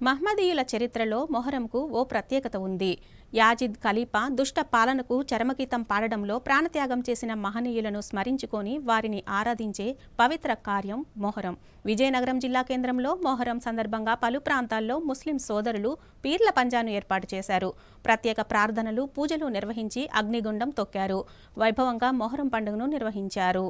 మహ్మదీయుల చరిత్రలో మొహరంకు ఓ ప్రత్యేకత ఉంది. యాజిద్ ఖలీఫా దుష్ట పాలనకు చరమగీతం పాడడంలో ప్రాణత్యాగం చేసిన మహనీయులను స్మరించుకొని వారిని ఆరాధించే పవిత్ర కార్యం మొహరం. విజయనగరం జిల్లా కేంద్రంలో మొహరం సందర్భంగా పలు ప్రాంతాల్లో ముస్లిం సోదరులు పీర్ల పంజాను ఏర్పాటు చేశారు. ప్రత్యేక ప్రార్థనలు, పూజలు నిర్వహించి అగ్నిగుండం తొక్కారు. వైభవంగా మొహరం పండుగను నిర్వహించారు.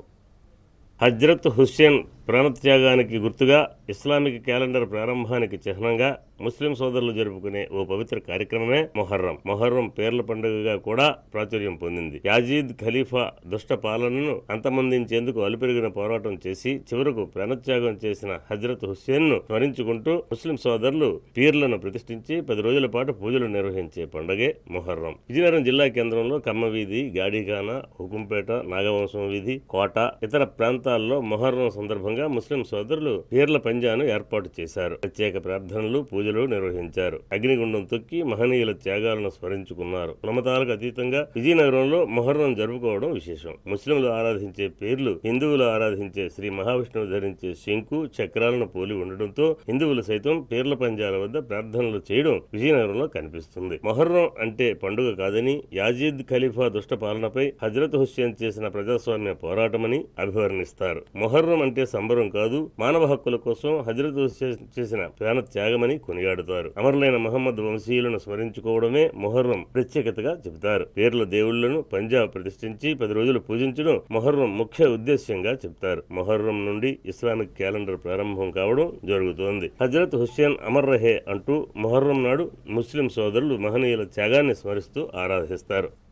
హజ్రత్ హుస్సేన్ ప్రాణత్యాగానికి గుర్తుగా ఇస్లామిక్ క్యాలెండర్ ప్రారంభానికి చిహ్నంగా ముస్లిం సోదరులు జరుపుకునే ఓ పవిత్ర కార్యక్రమమే మొహర్రం. మొహర్రం పేర్ల పండుగగా కూడా ప్రాచుర్యం పొందింది. యాజీద్ ఖలీఫా దుష్ట పాలనను అంతమొందించేందుకు అలుపెరిగిన పోరాటం చేసి చివరకు ప్రాణత్యాగం చేసిన హజ్రత్ హుస్సేన్ ను స్మరించుకుంటూ ముస్లిం సోదరులు పీర్లను ప్రతిష్ఠించి 10 రోజుల పాటు పూజలు నిర్వహించే పండుగే మొహర్రం. విజయనగరం జిల్లా కేంద్రంలో కమ్మవీధి, గాడిఖానా, హుకుంపేట, నాగవంశం వీధి, కోట, ఇతర ప్రాంతాల్లో మొహర్రం సందర్భంగా ముస్లిం సోదరులు పీర్ల పంజాను ఏర్పాటు చేశారు. ప్రత్యేక ప్రార్థనలు, పూజలు నిర్వహించారు. అగ్నిగుండం తొక్కి మహనీయుల త్యాగాలను స్మరించుకున్నారు. కులమతాలకు అతీతంగా విజయనగరంలో మొహర్రం జరుపుకోవడం విశేషం. ముస్లింలు ఆరాధించే పీర్లు హిందువులు ఆరాధించే శ్రీ మహావిష్ణువు ధరించే శంకు, చక్రాలను పోలి ఉండడంతో హిందువులు సైతం పీర్ల పంజాల వద్ద ప్రార్థనలు చేయడం విజయనగరంలో కనిపిస్తుంది. మొహర్రం అంటే పండుగ కాదని, యాజీద్ ఖలీఫా దుష్ట పాలనపై హజ్రత్ హుస్సేన్ చేసిన ప్రజాస్వామ్య పోరాటమని అభివర్ణిస్తారు. మొహర్రం అంటే సంబరం కాదు, మానవ హక్కుల కోసం హజ్రత్ హుస్సేన్ చేసిన ప్రాణ త్యాగమని కొనియాడుతారు. అమరులైన మహమ్మద్ వంశీయులను స్మరించుకోవడమే మొహర్రం ప్రత్యేకతగా చెబుతారు. పేర్ల దేవుళ్లను పంజాబ్ ప్రతిష్ఠించి 10 రోజులు పూజించడం మొహర్రం ముఖ్య ఉద్దేశ్యంగా చెబుతారు. మొహర్రం నుండి ఇస్లామిక్ క్యాలెండర్ ప్రారంభం కావడం జరుగుతోంది. హజ్రత్ హుస్సేన్ అమర్ రహే అంటూ మొహర్రం నాడు ముస్లిం సోదరులు మహనీయుల త్యాగాన్ని స్మరిస్తూ ఆరాధిస్తారు.